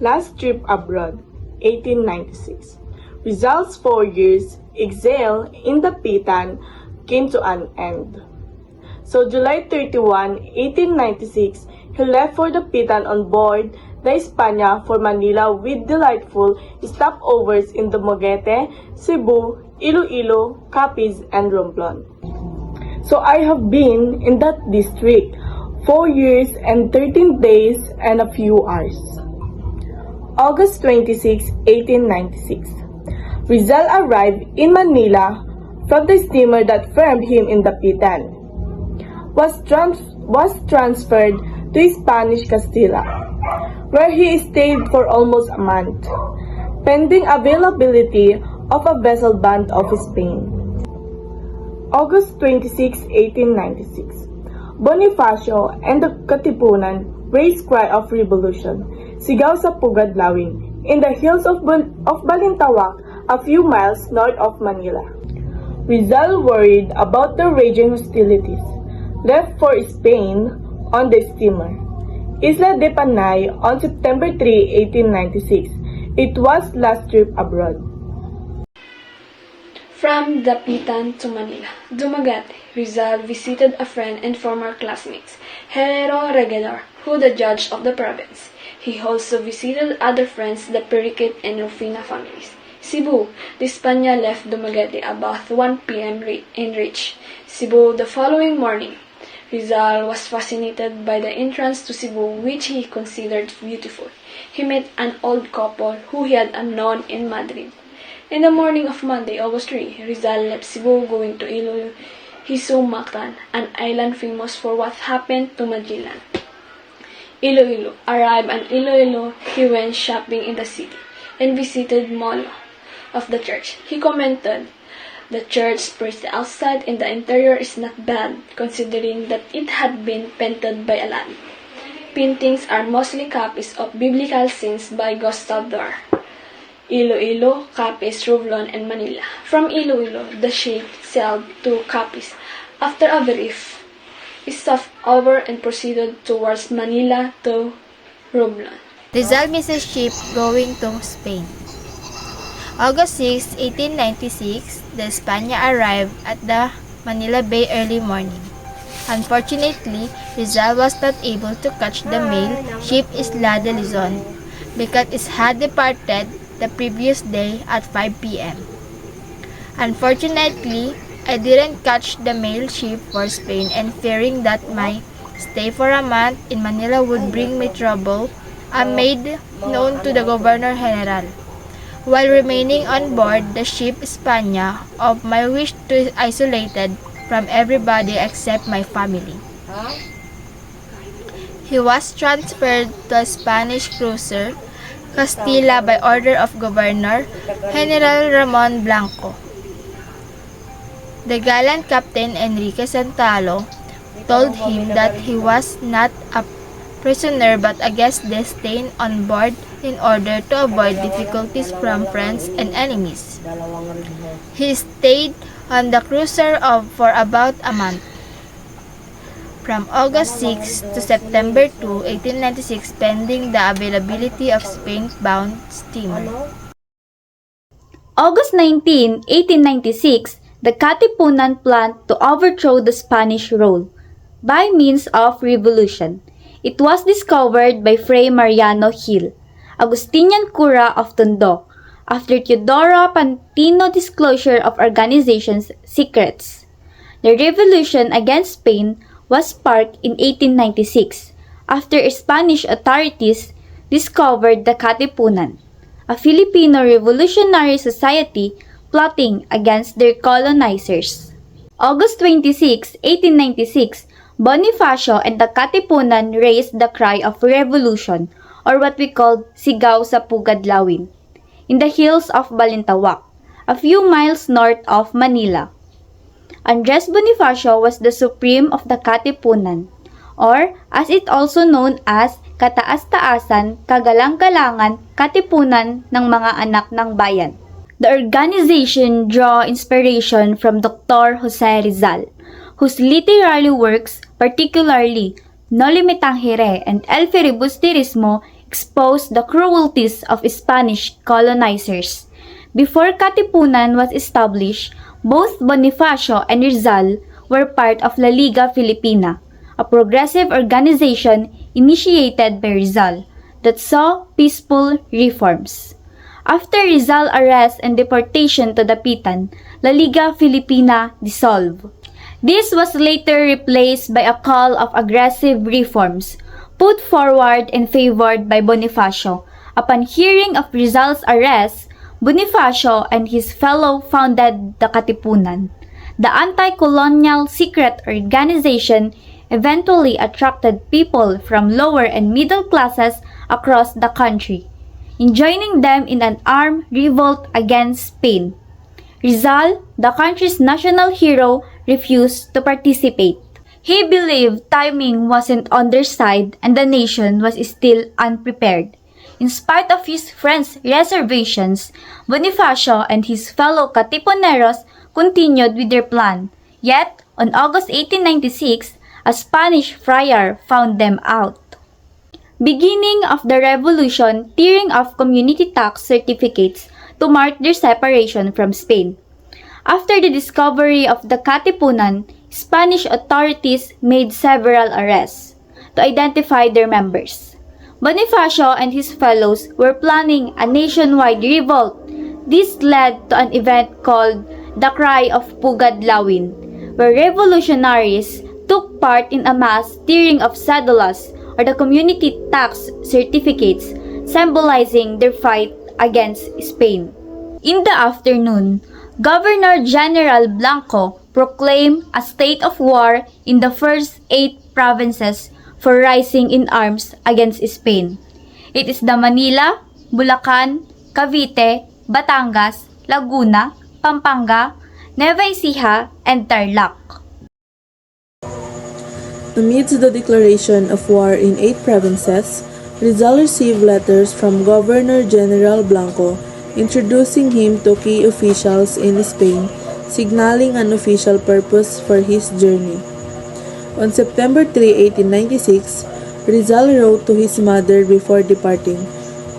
Last trip abroad, 1896. Rizal's 4 years exile in the Pitan came to an end. So July 31, 1896, he left for the Pitan on board the España for Manila with delightful stopovers in Dumaguete, Cebu, Iloilo, Capiz, and Romblon. So I have been in that district 4 years and 13 days and a few hours. August 26, 1896. Rizal arrived in Manila from the steamer that fermed him in the Pitan. Was transferred to Spanish Castilla, where he stayed for almost a month, pending availability of a vessel bound of Spain. August 26, 1896. Bonifacio and the Katipunan raised cry of revolution, sigaw sa Pugad Lawin, in the hills of Balintawak, a few miles north of Manila. Rizal, worried about the raging hostilities, left for Spain on the steamer Isla de Panay on September 3, 1896. It was last trip abroad. From the Pitan to Manila, Dumaguete, Rizal visited a friend and former classmates, Herrero Regidor, who the judge of the province. He also visited other friends, the Periquet and Rufina families. Cebu, the España left Dumaguete about 1 p.m. and reached Cebu the following morning. Rizal was fascinated by the entrance to Cebu, which he considered beautiful. He met an old couple who he had known in Madrid. In the morning of Monday, August 3, Rizal left Cebu going to Iloilo, Mactan, an island famous for what happened to Magellan. Iloilo. Arrived at Iloilo, he went shopping in the city and visited Molo of the church. He commented, "The church, first the outside and the interior is not bad, considering that it had been painted by Aladdin. Paintings are mostly copies of biblical scenes by Gustave Doré." Iloilo, Capiz, Romblon, and Manila. From Iloilo, the ship sailed to Capiz. After a brief stopover and proceeded towards Manila to Romblon. Rizal misses ship going to Spain. August 6, 1896, the España arrived at the Manila Bay early morning. Unfortunately, Rizal was not able to catch the mail ship Isla de Luzon because it had departed the previous day at 5 p.m. Unfortunately, I didn't catch the mail ship for Spain, and fearing that my stay for a month in Manila would bring me trouble, I made known to the Governor General, while remaining on board the ship España, of my wish to be isolated from everybody except my family. He was transferred to a Spanish cruiser, Castilla, by order of Governor General Ramon Blanco. The gallant Captain Enrique Santalo told him that he was not a prisoner but a guest detained on board in order to avoid difficulties from friends and enemies. He stayed on the cruiser for about a month, from August 6 to September 2, 1896, pending the availability of Spain-bound steamer. August 19, 1896, the Katipunan planned to overthrow the Spanish rule by means of revolution. It was discovered by Fray Mariano Gil, Agustinian cura of Tondo, after Teodoro Pantino disclosure of organization's secrets. The revolution against Spain was sparked in 1896 after Spanish authorities discovered the Katipunan, a Filipino revolutionary society plotting against their colonizers. August 26, 1896, Bonifacio and the Katipunan raised the cry of revolution, or what we call sigaw sa Pugad Lawin, in the hills of Balintawak, a few miles north of Manila. Andres Bonifacio was the supreme of the Katipunan, or as it also known as Kataas-taasan, Kagalang-galangan, Katipunan ng mga anak ng bayan. The organization drew inspiration from Dr. Jose Rizal, whose literary works, particularly No Limitang Hire and El Filibusterismo, exposed the cruelties of Spanish colonizers. Before Katipunan was established, both Bonifacio and Rizal were part of La Liga Filipina, a progressive organization initiated by Rizal that saw peaceful reforms. After Rizal's arrest and deportation to Dapitan, La Liga Filipina dissolved. This was later replaced by a call of aggressive reforms, put forward and favored by Bonifacio. Upon hearing of Rizal's arrest, Bonifacio and his fellow founded the Katipunan. The anti-colonial secret organization eventually attracted people from lower and middle classes across the country, joining them in an armed revolt against Spain. Rizal, the country's national hero, refused to participate. He believed timing wasn't on their side and the nation was still unprepared. In spite of his friends' reservations, Bonifacio and his fellow Katipuneros continued with their plan. Yet, on August 1896, a Spanish friar found them out. Beginning of the revolution, tearing off community tax certificates to mark their separation from Spain. After the discovery of the Katipunan, Spanish authorities made several arrests to identify their members. Bonifacio and his fellows were planning a nationwide revolt. This led to an event called the Cry of Pugad Lawin, where revolutionaries took part in a mass tearing of cedulas or the community tax certificates, symbolizing their fight against Spain. In the afternoon, Governor General Blanco proclaimed a state of war in the first 8 provinces for rising in arms against Spain. It is the Manila, Bulacan, Cavite, Batangas, Laguna, Pampanga, Nueva Ecija, and Tarlac. Amidst the declaration of war in 8 provinces, Rizal received letters from Governor General Blanco introducing him to key officials in Spain, signaling an official purpose for his journey. On September 3, 1896, Rizal wrote to his mother before departing.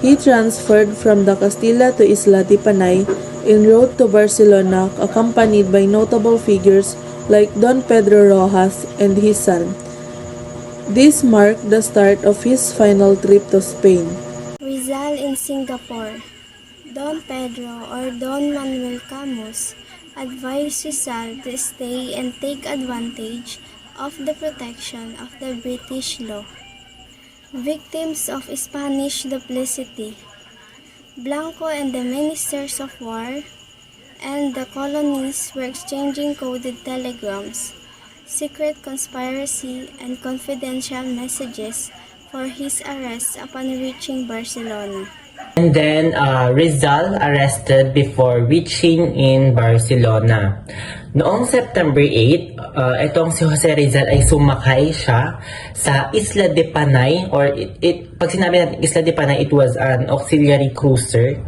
He transferred from the Castilla to Isla de Panay en route to Barcelona, accompanied by notable figures like Don Pedro Rojas and his son. This marked the start of his final trip to Spain. Rizal in Singapore. Don Pedro or Don Manuel Camus advised Rizal to stay and take advantage of the protection of the British law. Victims of Spanish duplicity. Blanco and the ministers of war and the colonies were exchanging coded telegrams, secret conspiracy, and confidential messages for his arrest upon reaching Barcelona. And then Rizal arrested before reaching in Barcelona. Noong September 8, itong si Jose Rizal ay sumakay siya sa Isla de Panay, or pag sinabi natin Isla de Panay, it was an auxiliary cruiser.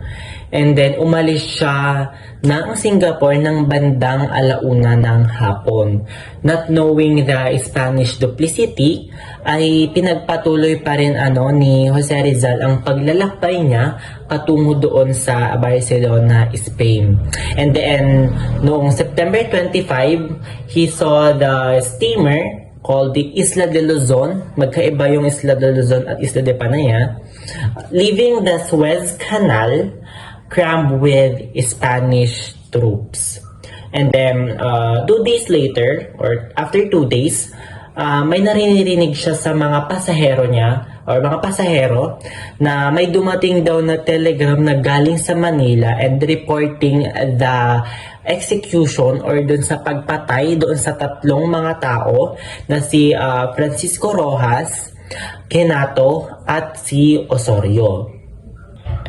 And then umalis siya ng Singapore ng bandang alauna ng hapon. Not knowing the Spanish duplicity, ay pinagpatuloy pa rin ni Jose Rizal ang paglalakbay niya patungo doon sa Barcelona, Spain. And then noong September 25, he saw the steamer called the Isla de Luzon. Magkaiba yung Isla de Luzon at Isla de Panaya, leaving the Suez Canal crammed with Spanish troops. And then 2 days later, or after 2 days, may naririnig siya sa mga pasahero niya or mga pasahero na may dumating daw na telegram na galing sa Manila and reporting the execution or dun sa pagpatay doon sa 3 mga tao na si Francisco Rojas, Kenato at si Osorio.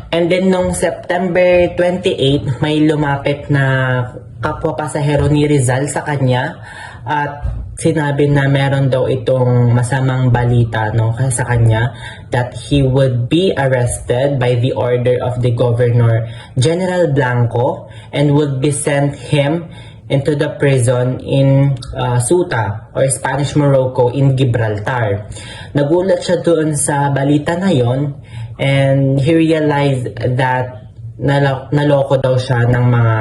And then nung September 28, may lumapit na kapwa pasahero ni Rizal sa kanya at sinabi na meron daw itong masamang balita sa kanya that he would be arrested by the order of the Governor General Blanco and would be sent him into the prison in Ceuta or Spanish Morocco in Gibraltar. Nagulat siya doon sa balita na yon, And he realized that naloko daw siya ng mga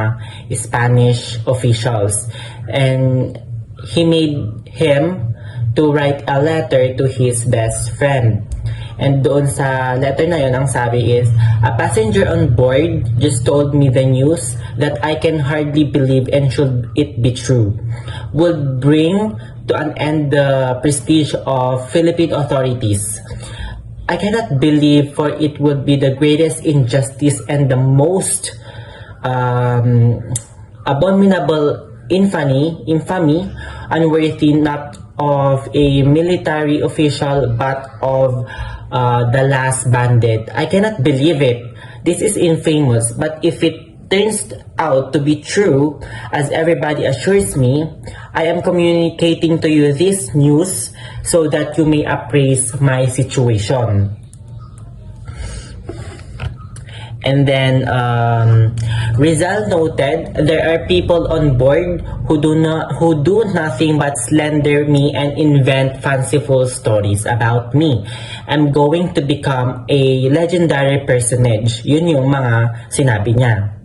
Spanish officials. And he made him to write a letter to his best friend. And doon sa letter na yun, ang sabi is, "A passenger on board just told me the news that I can hardly believe, and should it be true, would bring to an end the prestige of Philippine authorities. I cannot believe, for it would be the greatest injustice and the most abominable infamy, unworthy not of a military official but of the last bandit. I cannot believe it. This is infamous, but if it turns out to be true, as everybody assures me, I am communicating to you this news so that you may appraise my situation." And then Rizal noted, "There are people on board who do nothing but slander me and invent fanciful stories about me. I'm going to become a legendary personage." Yun yung mga sinabi niya.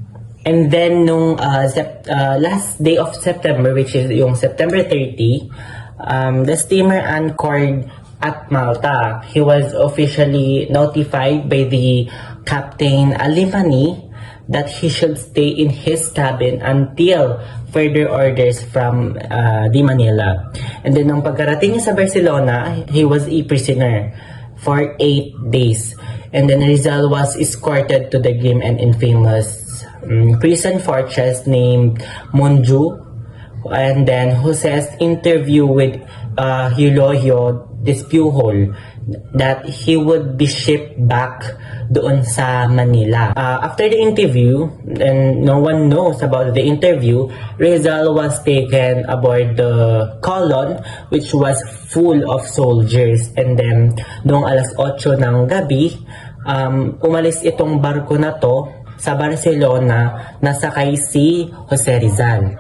And then nung last day of September, which is yung September 30, the steamer anchored at Malta. He was officially notified by the Captain Alimani that he should stay in his cabin until further orders from the Manila. And then nung pagkarating niya sa Barcelona, he was a prisoner for 8 days. And then Rizal was escorted to the grim and infamous prison fortress named Monju. And then Jose's interview with Eulogio Despujol that he would be shipped back doon sa Manila. After the interview, and no one knows about the interview, Rizal was taken aboard the Colon, which was full of soldiers. And then, noong alas 8 ng gabi, umalis itong barko na to sa Barcelona, nasakay si Jose Rizal.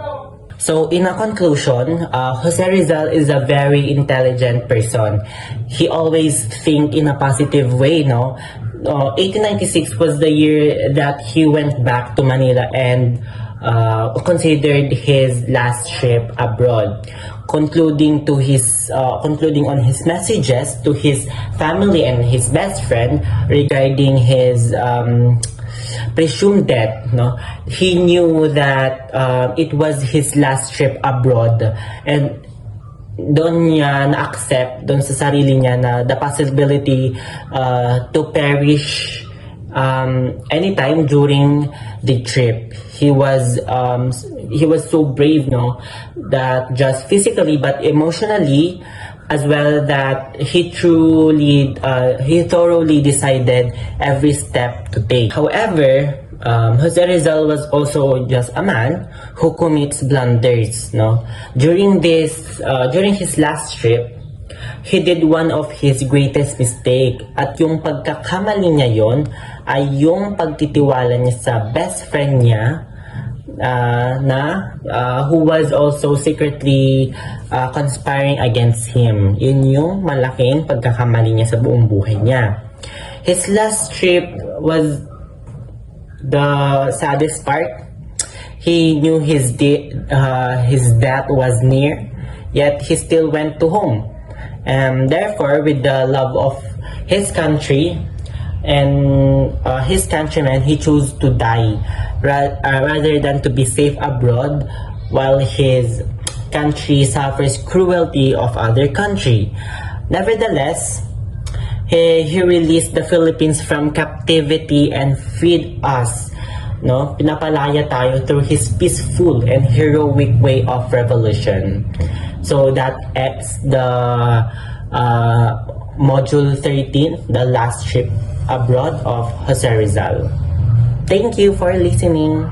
So, in a conclusion, Jose Rizal is a very intelligent person. He always think in a positive way, no? 1896 was the year that he went back to Manila and considered his last trip abroad, concluding on his messages to his family and his best friend regarding his presumed death. No, he knew that it was his last trip abroad, and doon niya na-accept doon sa sarili niya na the possibility to perish anytime during the trip. He was so brave, no, that just physically but emotionally as well, that he thoroughly decided every step to take. However, Jose Rizal was also just a man who commits blunders, no? During his last trip, he did one of his greatest mistake, at yung pagkakamali niya yon ay yung pagtitiwala niya sa best friend niya who was also secretly conspiring against him. Yun yung malaking pagkakamali niya sa buong buhay niya. His last trip was the saddest part. He knew his death was near, yet he still went to home. Therefore, with the love of his country and his countrymen, he chose to die rather than to be safe abroad while his country suffers cruelty of other country. Nevertheless, he released the Philippines from captivity and freed us. No, pinapalaya tayo through his peaceful and heroic way of revolution. So that ends the module 13, the last trip abroad of Jose Rizal. Thank you for listening.